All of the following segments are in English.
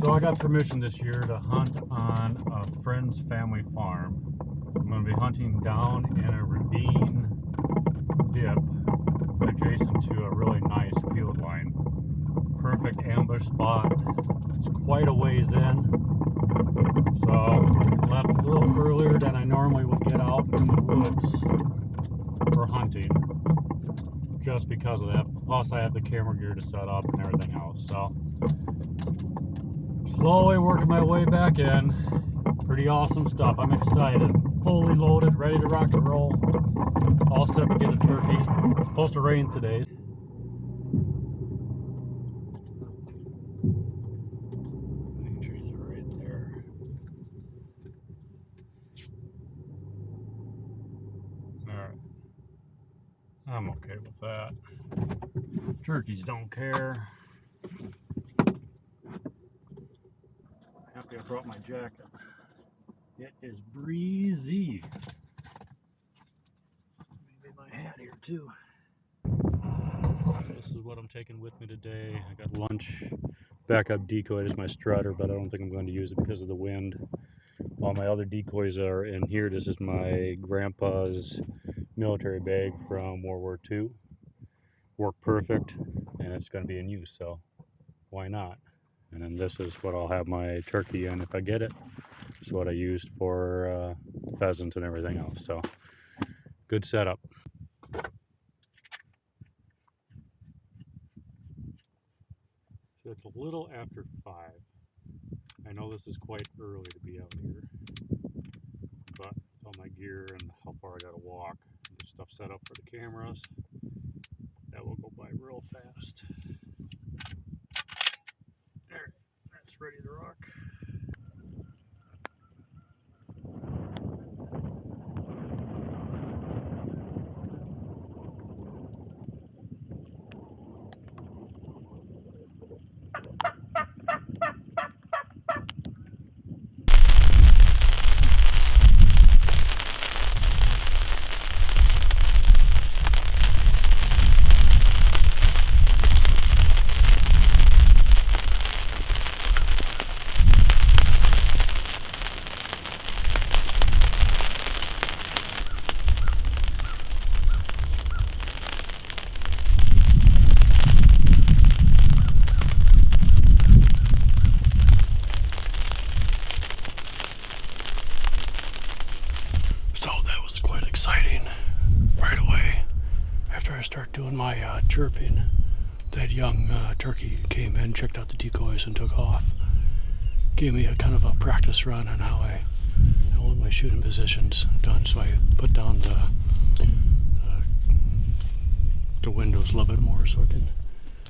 So I got permission this year to hunt on a friend's family farm. I'm going to be hunting down in a ravine dip adjacent to a really nice field line. Perfect ambush spot. It's quite a ways in. So left a little earlier than I normally would get out in the woods for hunting. Just because of that. Plus I have the camera gear to set up and everything else. So slowly working my way back in. Pretty awesome stuff. I'm excited. Fully loaded, ready to rock and roll. All set to get a turkey. It's supposed to rain today. Trees are right there. Alright. I'm okay with that. Turkeys don't care. Happy I brought my jacket. It is breezy. Maybe my hat here too. This is what I'm taking with me today. I got lunch. Backup decoy is my strutter, but I don't think I'm going to use it because of the wind. All my other decoys are in here. This is my grandpa's military bag from World War II. Worked perfect, and it's going to be in use, so why not? And then this is what I'll have my turkey in if I get it. It's what I used for pheasants and everything else. So good setup. So it's a little after 5. I know this is quite early to be out here, but with all my gear and how far I gotta walk, get stuff set up for the cameras, that will go by real fast. There, that's ready to rock. Start doing my chirping. That young turkey came in, checked out the decoys, and took off. Gave me a kind of a practice run on how I want my shooting positions done. So I put down the windows a little bit more so I can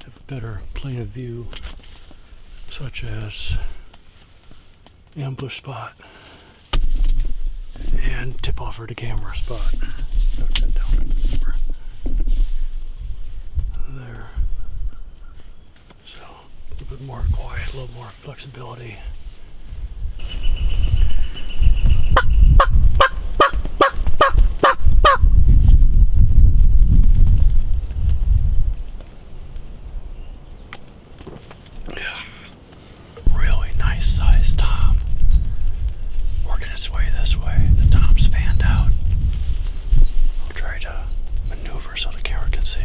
have a better plane of view, such as ambush spot and tip off for the camera spot. Knock that down a bit more. There. So a little bit more quiet, a little more flexibility. Yeah. Really nice sized tom. Working its way this way. The tom's fanned out. I'll try to maneuver so the camera can see.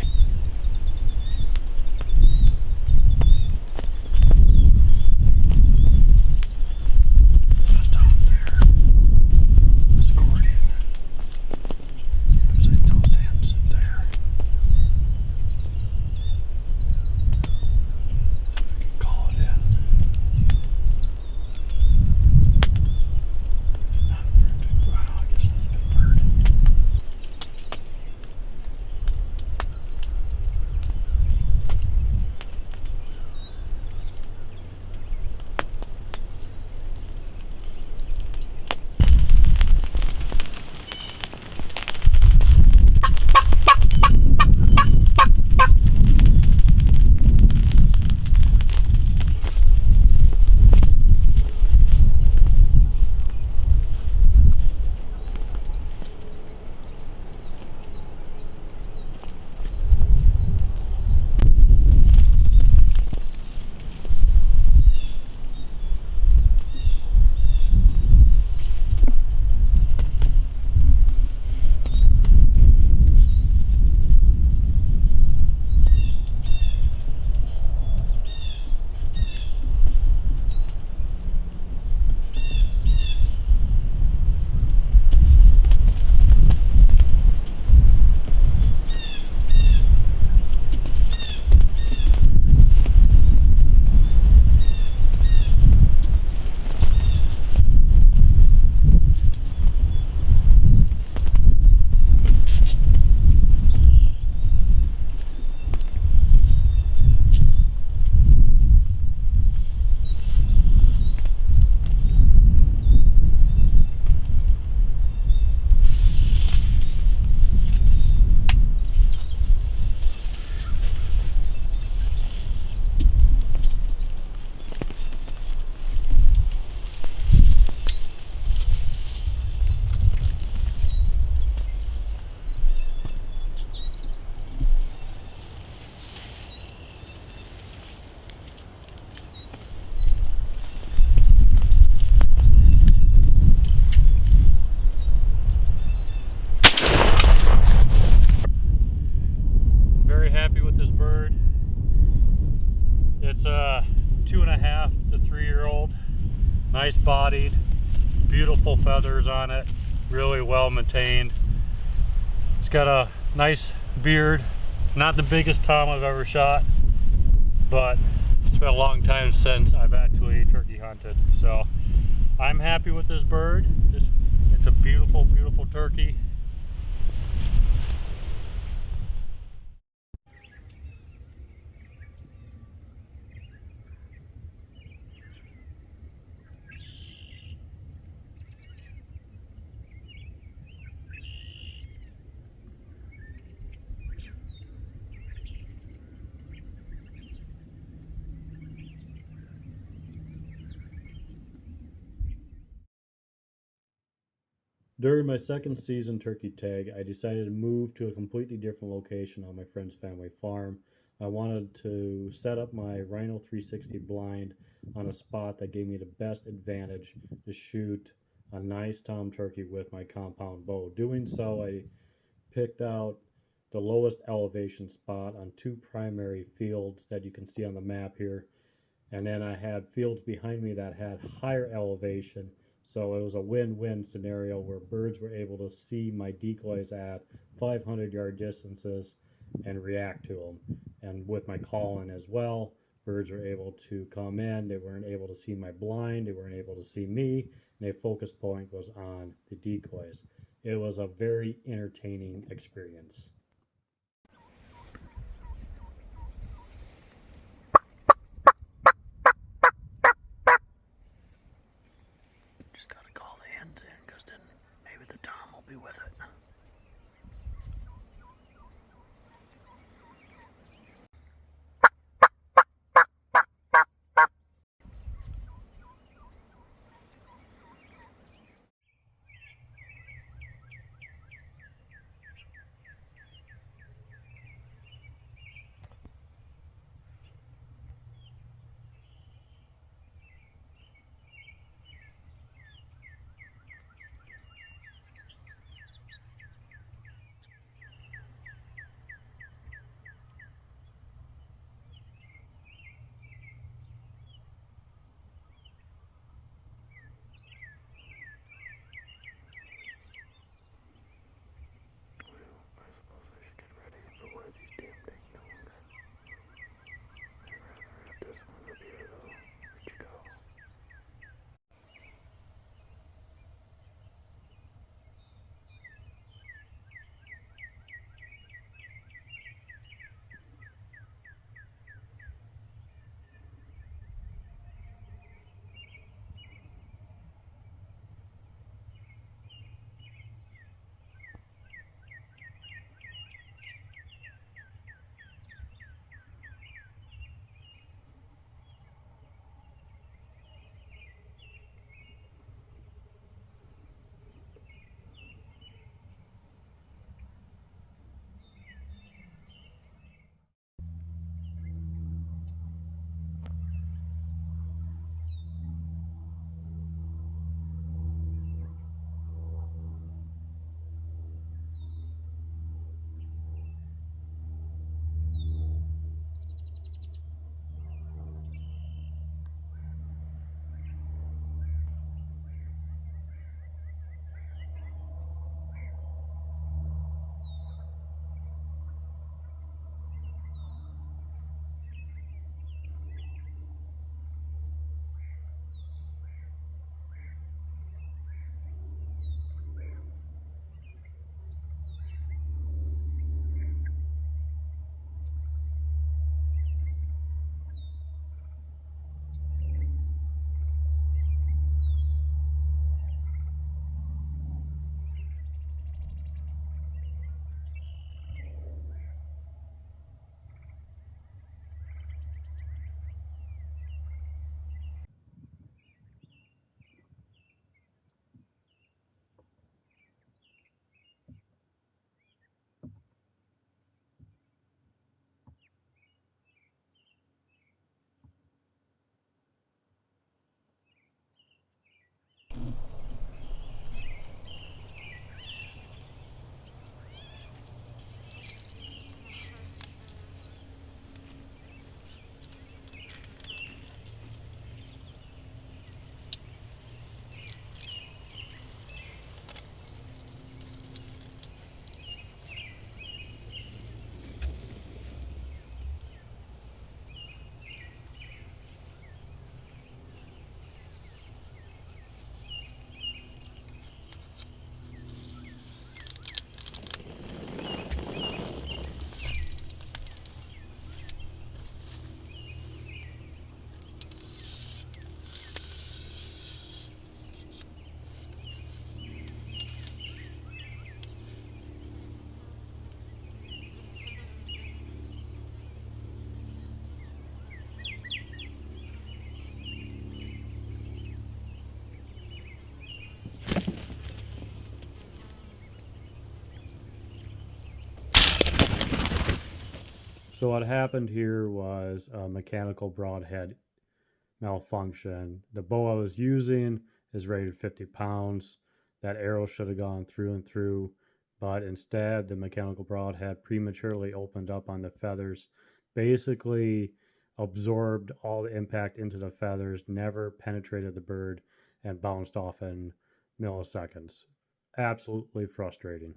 2.5 to 3-year-old. Nice bodied, beautiful feathers on it, really well maintained. It's got a nice beard. Not the biggest tom I've ever shot, but it's been a long time since I've actually turkey hunted. So I'm happy with this bird. It's a beautiful, beautiful turkey. During my second season turkey tag, I decided to move to a completely different location on my friend's family farm. I wanted to set up my Rhino 360 blind on a spot that gave me the best advantage to shoot a nice tom turkey with my compound bow. Doing so, I picked out the lowest elevation spot on two primary fields that you can see on the map here. And then I had fields behind me that had higher elevation. So it was a win-win scenario where birds were able to see my decoys at 500-yard distances and react to them. And with my calling as well, birds were able to come in. They weren't able to see my blind. They weren't able to see me. And their focus point was on the decoys. It was a very entertaining experience. Just gotta call the hens in, because then maybe the tom will be with it. So what happened here was a mechanical broadhead malfunction. The bow I was using is rated 50 pounds. That arrow should have gone through and through, but instead the mechanical broadhead prematurely opened up on the feathers, basically absorbed all the impact into the feathers, never penetrated the bird, and bounced off in milliseconds. Absolutely frustrating.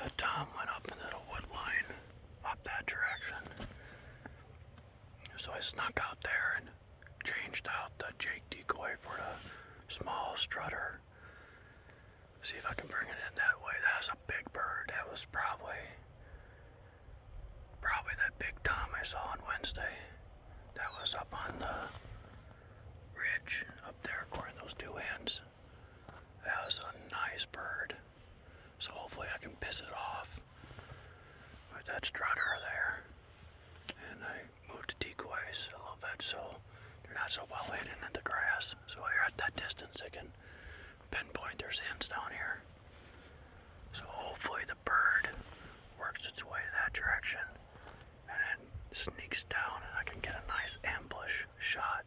The tom went up into the wood line, up that direction. So I snuck out there and changed out the Jake decoy for the small strutter. See if I can bring it in that way. That was a big bird. That was probably that big tom I saw on Wednesday. That was up on the ridge up there, according to those two hens. That was a nice bird. So hopefully I can piss it off with that strutter there. And I moved the decoys a little bit so they're not so well hidden in the grass. So you're at that distance, I can pinpoint there's hens down here. So hopefully the bird works its way that direction and then sneaks down and I can get a nice ambush shot.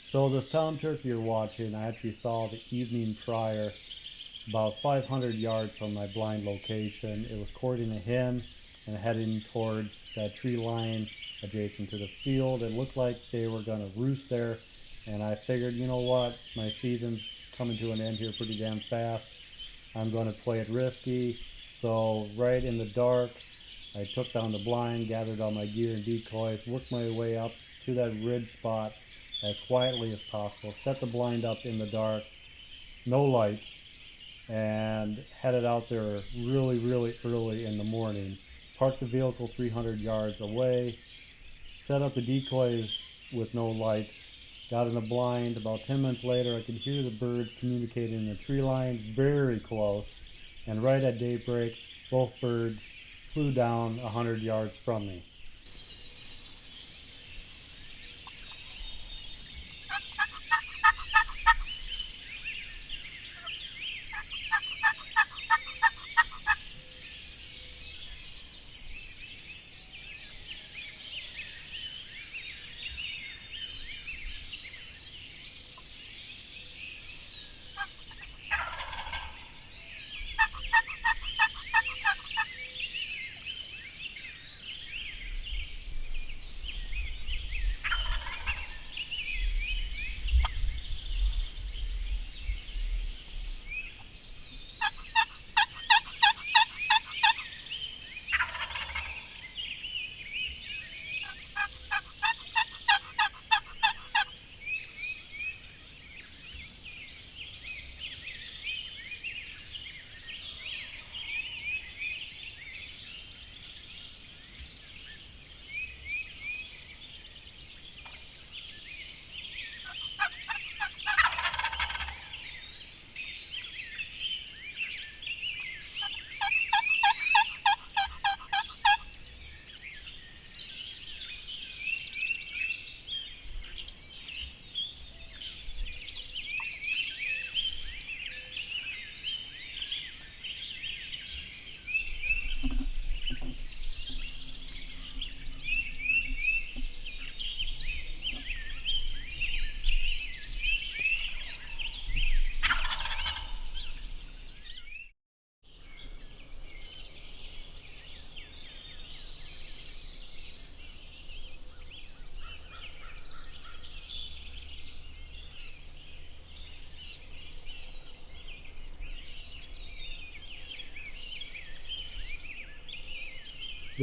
So this tom turkey you're watching, I actually saw the evening prior, about 500 yards from my blind location. It was courting a hen and heading towards that tree line adjacent to the field. It looked like they were going to roost there, and I figured, you know what, my season's coming to an end here pretty damn fast. I'm going to play it risky. So right in the dark, I took down the blind, gathered all my gear and decoys, worked my way up to that ridge spot as quietly as possible, set the blind up in the dark, no lights, and headed out there really early in the morning. Parked the vehicle 300 yards away, set up the decoys with no lights, got in the blind. About 10 minutes later, I could hear the birds communicating in the tree line very close, and right at daybreak, both birds flew down 100 yards from me.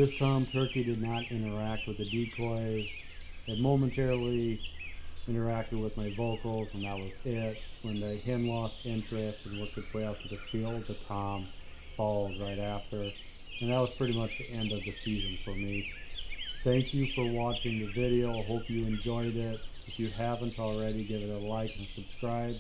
This tom turkey did not interact with the decoys. It momentarily interacted with my vocals, and that was it. When the hen lost interest and worked its way out to the field, the tom followed right after. And that was pretty much the end of the season for me. Thank you for watching the video. I hope you enjoyed it. If you haven't already, give it a like and subscribe.